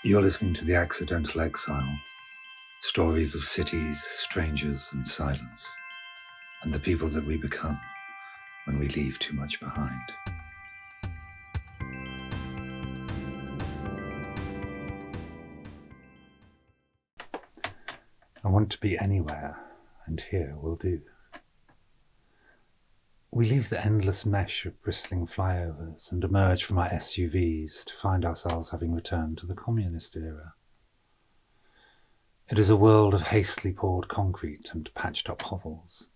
You're listening to the Accidental Exile, stories of cities, strangers, and silence, and the people that we become when we leave too much behind. I want to be anywhere, and here will do. We leave the endless mesh of bristling flyovers and emerge from our SUVs to find ourselves having returned to the communist era. It is a world of hastily poured concrete and patched up hovels,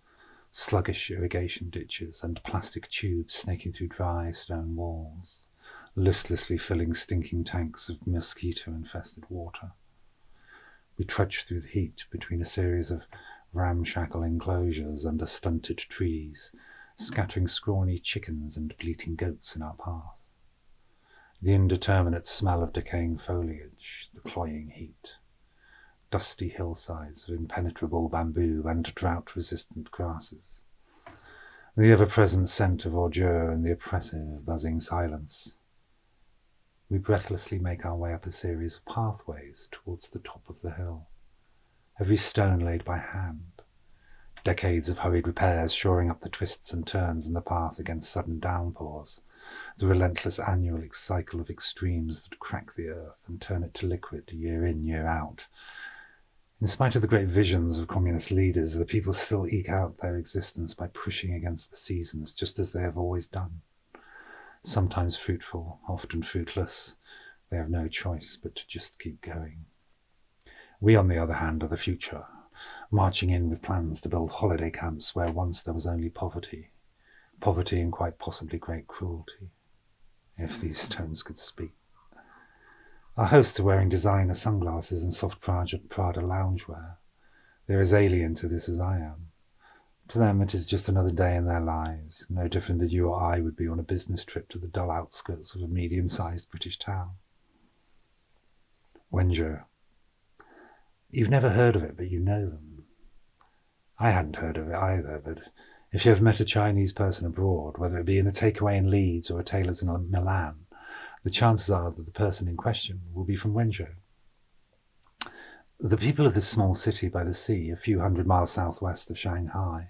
sluggish irrigation ditches and plastic tubes snaking through dry stone walls, listlessly filling stinking tanks of mosquito-infested water. We trudge through the heat between a series of ramshackle enclosures under stunted trees, scattering scrawny chickens and bleating goats in our path. The indeterminate smell of decaying foliage, the cloying heat, dusty hillsides of impenetrable bamboo and drought-resistant grasses, the ever-present scent of ordure and the oppressive, buzzing silence. We breathlessly make our way up a series of pathways towards the top of the hill, every stone laid by hand, decades of hurried repairs shoring up the twists and turns in the path against sudden downpours, the relentless annual cycle of extremes that crack the earth and turn it to liquid year in, year out. In spite of the great visions of communist leaders, the people still eke out their existence by pushing against the seasons, just as they have always done. Sometimes fruitful, often fruitless, they have no choice but to just keep going. We, on the other hand, are the future, marching in with plans to build holiday camps where once there was only poverty and quite possibly great cruelty, if these stones could speak. Our hosts are wearing designer sunglasses and soft Prada loungewear. They're as alien to this as I am. To them it is just another day in their lives, no different than you or I would be on a business trip to the dull outskirts of a medium-sized British town. Wenzhou. You've never heard of it, but you know them. I hadn't heard of it either, but if you have met a Chinese person abroad, whether it be in a takeaway in Leeds or a tailor's in Milan, the chances are that the person in question will be from Wenzhou. The people of this small city by the sea, a few hundred miles southwest of Shanghai,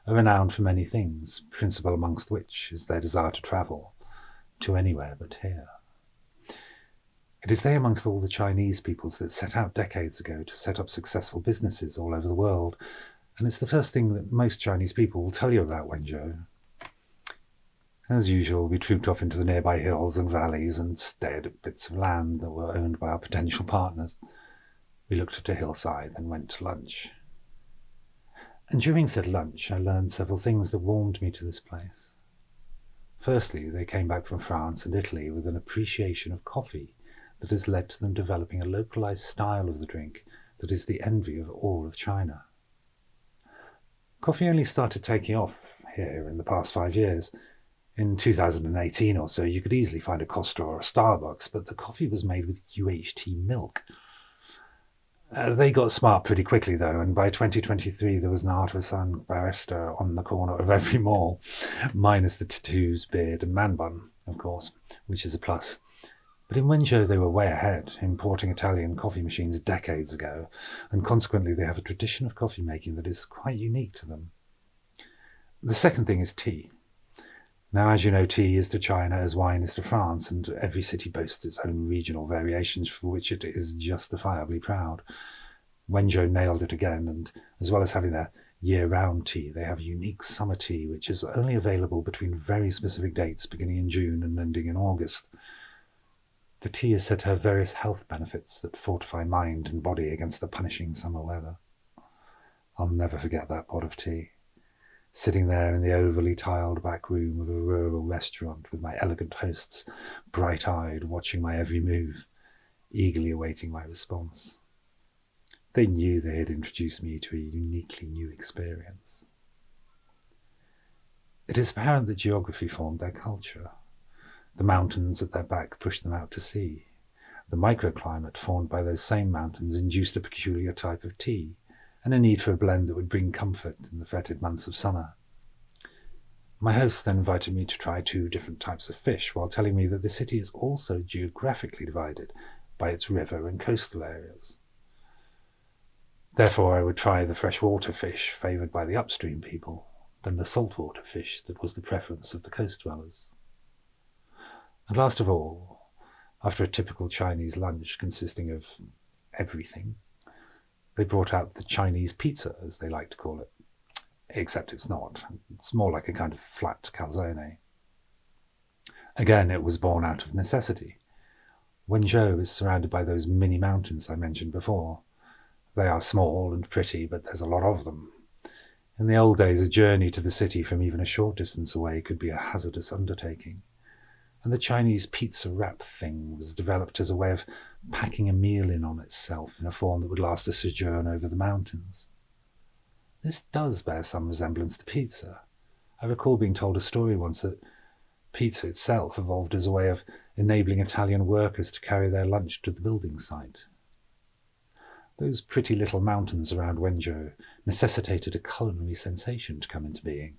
are renowned for many things, principal amongst which is their desire to travel to anywhere but here. It is they amongst all the Chinese peoples that set out decades ago to set up successful businesses all over the world, and it's the first thing that most Chinese people will tell you about Wenzhou. As usual, we trooped off into the nearby hills and valleys and stared at bits of land that were owned by our potential partners. We looked at a hillside and went to lunch. And during said lunch, I learned several things that warmed me to this place. Firstly, they came back from France and Italy with an appreciation of coffee that has led to them developing a localized style of the drink that is the envy of all of China. Coffee only started taking off here in the past 5 years. In 2018 or so, you could easily find a Costa or a Starbucks, but the coffee was made with UHT milk. They got smart pretty quickly, though, and by 2023 there was an artisan barista on the corner of every mall, minus the tattoos, beard and man bun, of course, which is a plus. But in Wenzhou they were way ahead, importing Italian coffee machines decades ago, and consequently they have a tradition of coffee making that is quite unique to them. The second thing is tea. Now, as you know, tea is to China as wine is to France, and every city boasts its own regional variations for which it is justifiably proud. Wenzhou nailed it again, and as well as having their year-round tea, they have unique summer tea, which is only available between very specific dates beginning in June and ending in August. The tea is said to have various health benefits that fortify mind and body against the punishing summer weather. I'll never forget that pot of tea. Sitting there in the overly tiled back room of a rural restaurant with my elegant hosts, bright-eyed, watching my every move, eagerly awaiting my response. They knew they had introduced me to a uniquely new experience. It is apparent that geography formed their culture. The mountains at their back pushed them out to sea. The microclimate formed by those same mountains induced a peculiar type of tea, and a need for a blend that would bring comfort in the fetid months of summer. My host then invited me to try 2 different types of fish, while telling me that the city is also geographically divided, by its river and coastal areas. Therefore, I would try the freshwater fish favoured by the upstream people than the saltwater fish that was the preference of the coast dwellers. And last of all, after a typical Chinese lunch consisting of everything, they brought out the Chinese pizza, as they like to call it. Except it's not. It's more like a kind of flat calzone. Again, it was born out of necessity. Wenzhou is surrounded by those mini mountains I mentioned before. They are small and pretty, but there's a lot of them. In the old days, a journey to the city from even a short distance away could be a hazardous undertaking. And the Chinese pizza wrap thing was developed as a way of packing a meal in on itself in a form that would last a sojourn over the mountains. This does bear some resemblance to pizza. I recall being told a story once that pizza itself evolved as a way of enabling Italian workers to carry their lunch to the building site. Those pretty little mountains around Wenzhou necessitated a culinary sensation to come into being.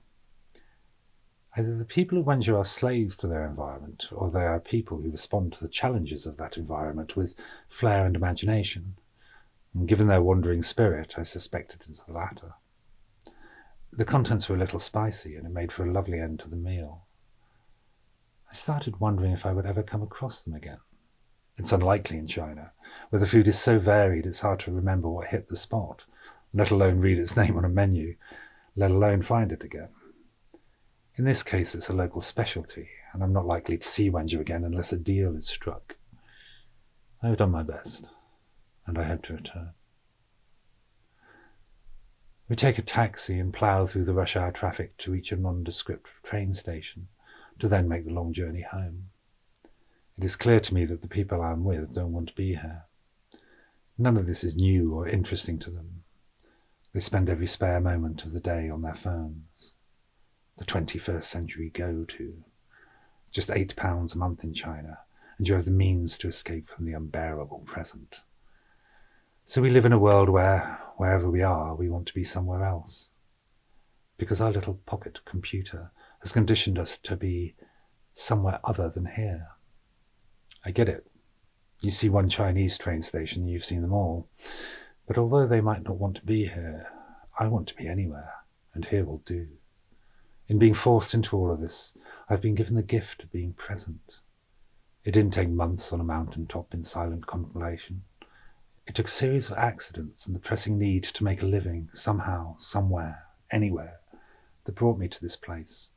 Either the people of Wenzhou are slaves to their environment, or they are people who respond to the challenges of that environment with flair and imagination. And given their wandering spirit, I suspect it is the latter. The contents were a little spicy, and it made for a lovely end to the meal. I started wondering if I would ever come across them again. It's unlikely in China, where the food is so varied it's hard to remember what hit the spot, let alone read its name on a menu, let alone find it again. In this case, it's a local specialty, and I'm not likely to see Wenzhou again unless a deal is struck. I have done my best, and I hope to return. We take a taxi and plough through the rush hour traffic to reach a nondescript train station, to then make the long journey home. It is clear to me that the people I am with don't want to be here. None of this is new or interesting to them. They spend every spare moment of the day on their phones. The 21st century go-to. Just £8 a month in China, and you have the means to escape from the unbearable present. So we live in a world where, wherever we are, we want to be somewhere else. Because our little pocket computer has conditioned us to be somewhere other than here. I get it. You see one Chinese train station, you've seen them all. But although they might not want to be here, I want to be anywhere, and here will do. In being forced into all of this, I've been given the gift of being present. It didn't take months on a mountaintop in silent contemplation. It took a series of accidents and the pressing need to make a living, somehow, somewhere, anywhere, that brought me to this place.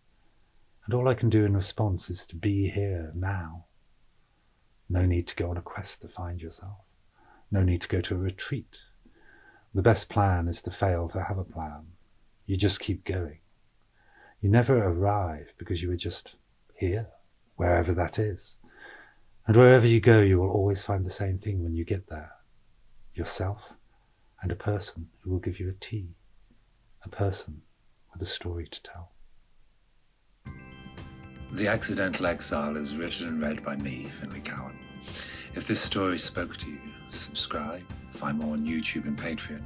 And all I can do in response is to be here now. No need to go on a quest to find yourself. No need to go to a retreat. The best plan is to fail to have a plan. You just keep going. You never arrive because you are just here, wherever that is. And wherever you go, you will always find the same thing when you get there. Yourself and a person who will give you a tea. A person with a story to tell. The Accidental Exile is written and read by me, Finley Cowan. If this story spoke to you, subscribe, find more on YouTube and Patreon.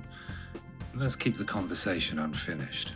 Let's keep the conversation unfinished.